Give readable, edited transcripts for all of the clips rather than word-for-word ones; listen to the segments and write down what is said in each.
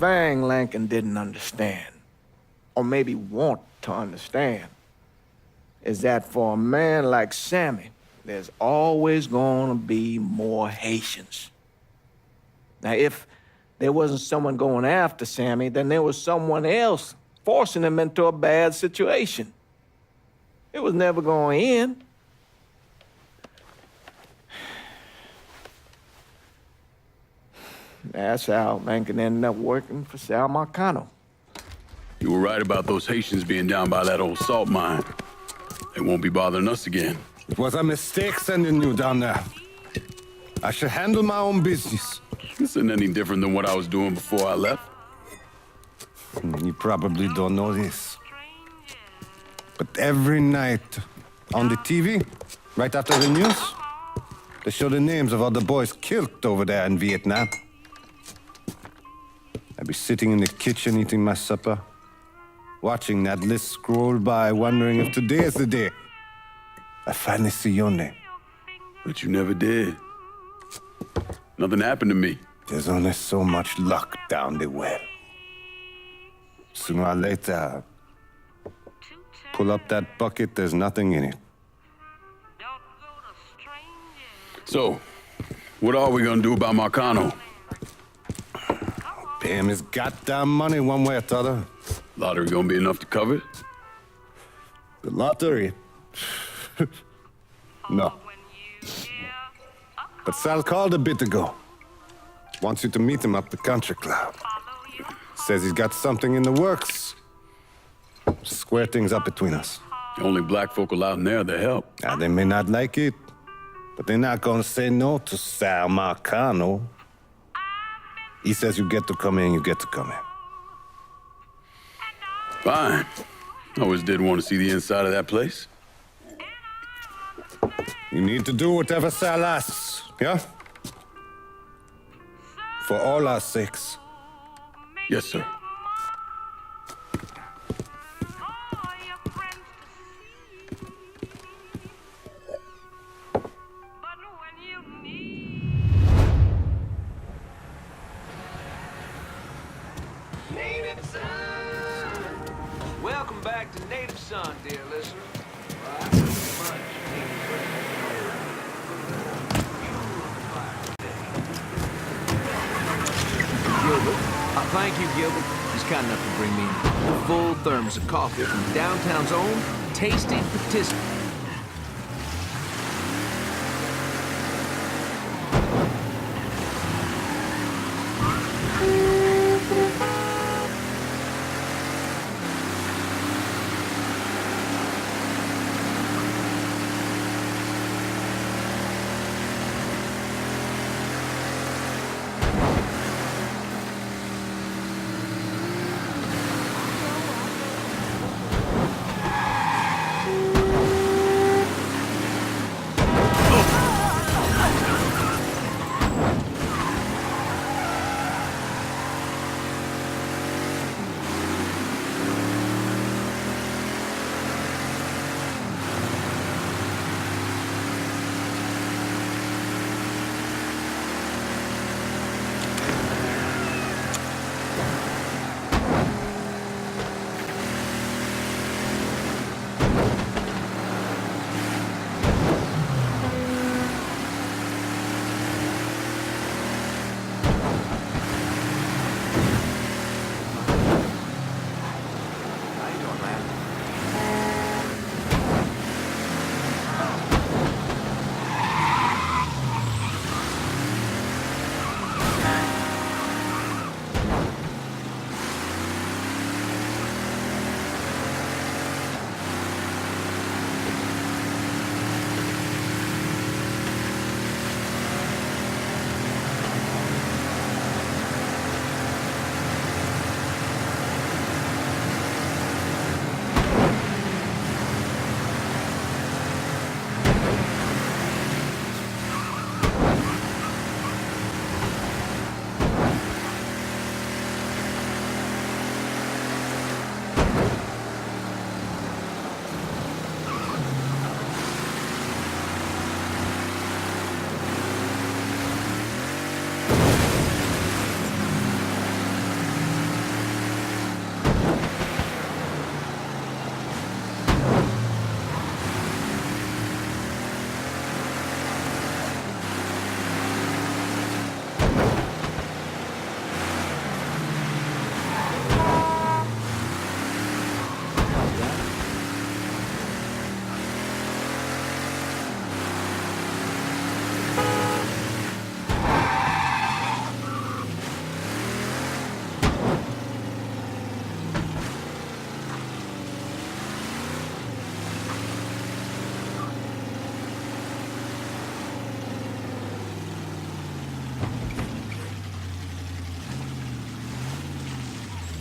thing Lincoln didn't understand, or maybe want to understand, is that for a man like Sammy, there's always gonna be more Haitians. Now, if there wasn't someone going after Sammy, then there was someone else forcing him into a bad situation. It was never going to end. That's how Lincoln ended up working for Sal Marcano. You were right about those Haitians being down by that old salt mine. They won't be bothering us again. It was a mistake sending you down there. I should handle my own business. This isn't any different than what I was doing before I left. You probably don't know this. But every night on the TV, right after the news, they show the names of all the boys killed over there in Vietnam. I'd be sitting in the kitchen eating my supper, watching that list scroll by, wondering if today is the day I finally see your name. But you never did. Nothing happened to me. There's only so much luck down the well. Sooner or later, pull up that bucket, there's nothing in it. So, what are we gonna do about Marcano? Pay him his goddamn money one way or the other. Lottery gonna be enough to cover it? The lottery? No. But Sal called a bit ago. Wants you to meet him up the country club. Says he's got something in the works. Square things up between us. The only black folk allowed in there to help. Now, they may not like it, but they're not gonna say no to Sal Marcano. He says you get to come in, you get to come in. Fine. I always did want to see the inside of that place. You need to do whatever Sal asks, yeah? For all our sakes. Yes, sir. Welcome back to Native Son, dear listener. Gilbert. Thank you, Gilbert. He's kind enough to bring me a full thermos of coffee from downtown's own Tasty Participant.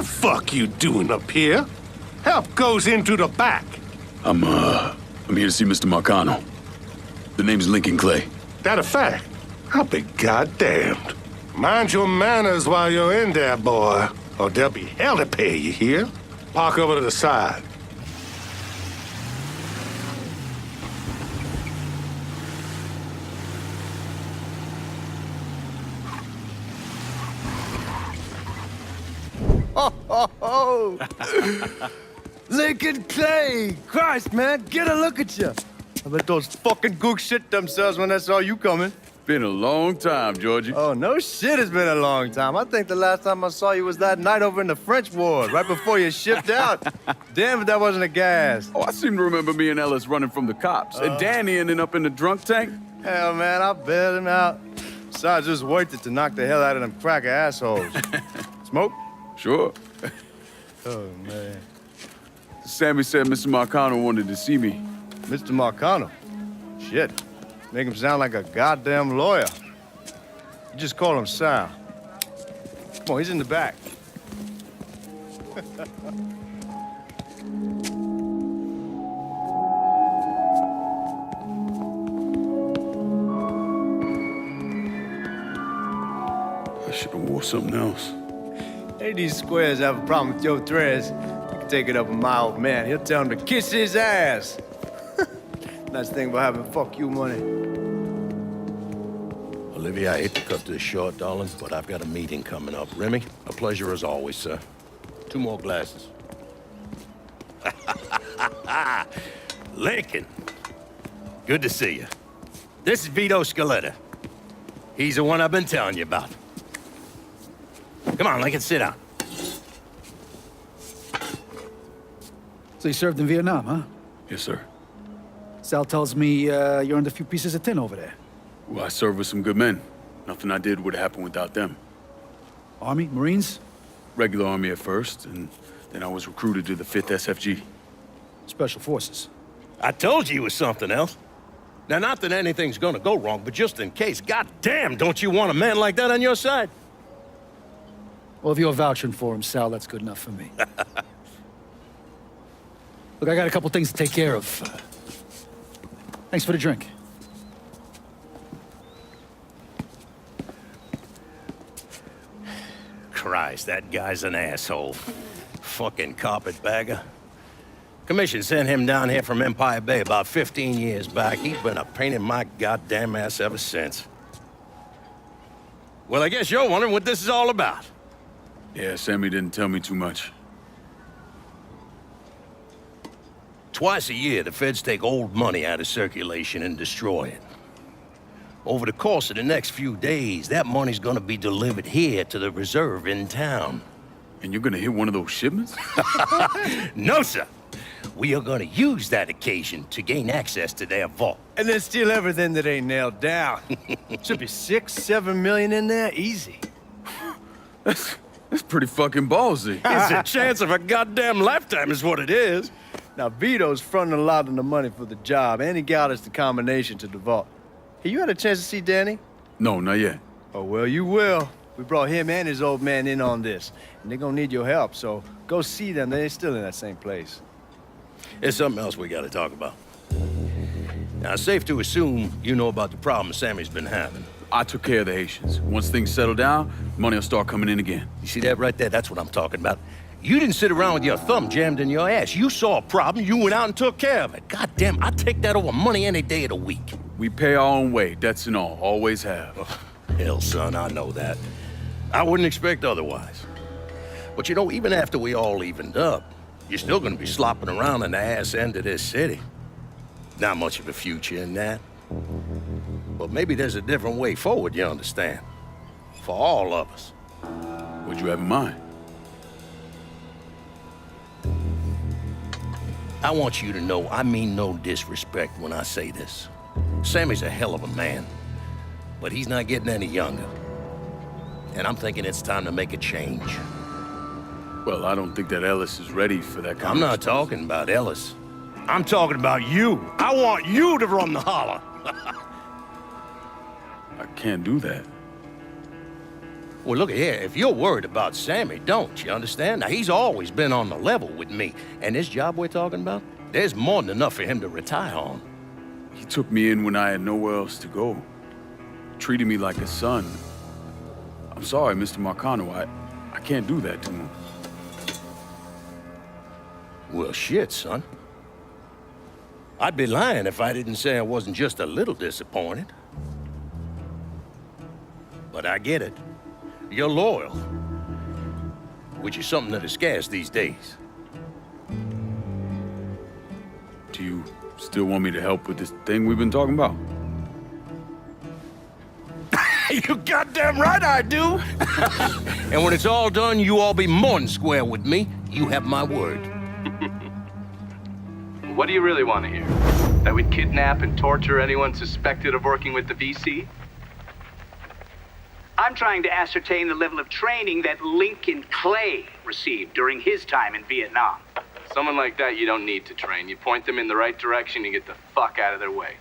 The fuck you doing up here? Help goes into the back. I'm here to see Mr. Marcano. The name's Lincoln Clay. That a fact? I'll be goddamned. Mind your manners while you're in there, boy, or there'll be hell to pay, you hear? Park over to the side. Oh, Lincoln Clay! Christ, man, get a look at you. I bet those fucking gooks shit themselves when they saw you coming. Been a long time, Georgie. Oh, no shit, it's been a long time. I think the last time I saw you was that night over in the French ward, right before you shipped out. Damn if that wasn't a gas. Oh, I seem to remember me and Ellis running from the cops, and Danny ending up in the drunk tank. Hell, man, I bailed him out. Besides, it was worth it to knock the hell out of them cracker assholes. Smoke? Sure. Oh, man. Sammy said Mr. Marcano wanted to see me. Mr. Marcano? Shit. Make him sound like a goddamn lawyer. You just call him Sal. Come on, he's in the back. I should have wore something else. Hey, these squares have a problem with your threads. You can take it up with my old man. He'll tell him to kiss his ass. Nice thing about having fuck you money. Olivia, I hate to cut this short, darling, but I've got a meeting coming up. Remy, a pleasure as always, sir. 2 more glasses. Lincoln, good to see you. This is Vito Scaletta. He's the one I've been telling you about. Come on, Lincoln, sit down. So you served in Vietnam, huh? Yes, sir. Sal tells me you're under a few pieces of tin over there. Well, I served with some good men. Nothing I did would have happened without them. Army? Marines? Regular Army at first, and then I was recruited to the 5th SFG. Special Forces. I told you it was something else. Now, not that anything's gonna go wrong, but just in case, goddamn, don't you want a man like that on your side? Well, if you're vouching for him, Sal, that's good enough for me. Look, I got a couple things to take care of. Thanks for the drink. Christ, that guy's an asshole. Fucking carpetbagger. Commission sent him down here from Empire Bay about 15 years back. He's been a pain in my goddamn ass ever since. Well, I guess you're wondering what this is all about. Yeah, Sammy didn't tell me too much. Twice a year, the feds take old money out of circulation and destroy it. Over the course of the next few days, that money's gonna be delivered here to the reserve in town. And you're gonna hit one of those shipments? No, sir. We are gonna use that occasion to gain access to their vault. And then steal everything that ain't nailed down. Should be 6, 7 million in there, easy. That's pretty fucking ballsy. It's a chance of a goddamn lifetime is what it is. Now, Vito's fronting a lot of the money for the job, and he got us the combination to the vault. Hey, you had a chance to see Danny? No, not yet. Oh, well, you will. We brought him and his old man in on this, and they're gonna need your help, so go see them. They're still in that same place. There's something else we gotta talk about. Now, it's safe to assume you know about the problem Sammy's been having. I took care of the Haitians. Once things settle down, money will start coming in again. You see that right there? That's what I'm talking about. You didn't sit around with your thumb jammed in your ass. You saw a problem, you went out and took care of it. God damn, I'd take that over money any day of the week. We pay our own way, debts and all. Always have. Hell, son, I know that. I wouldn't expect otherwise. But you know, even after we all evened up, you're still gonna be slopping around in the ass end of this city. Not much of a future in that. But maybe there's a different way forward, you understand? For all of us. What'd you have in mind? I want you to know I mean no disrespect when I say this. Sammy's a hell of a man, but he's not getting any younger. And I'm thinking it's time to make a change. Well, I don't think that Ellis is ready for that kind I'm not talking about Ellis. I'm talking about you. I want you to run the holler. I can't do that. Well, look here, if you're worried about Sammy, don't, you understand? Now, he's always been on the level with me, and this job we're talking about, there's more than enough for him to retire on. He took me in when I had nowhere else to go. Treated me like a son. I'm sorry, Mr. Marcano, I can't do that to him. Well, shit, son. I'd be lying if I didn't say I wasn't just a little disappointed. But I get it. You're loyal. Which is something that is scarce these days. Do you still want me to help with this thing we've been talking about? You goddamn right I do! And when it's all done, you all be more than square with me. You have my word. What do you really want to hear? That we'd kidnap and torture anyone suspected of working with the VC? I'm trying to ascertain the level of training that Lincoln Clay received during his time in Vietnam. Someone like that you don't need to train. You point them in the right direction and get the fuck out of their way.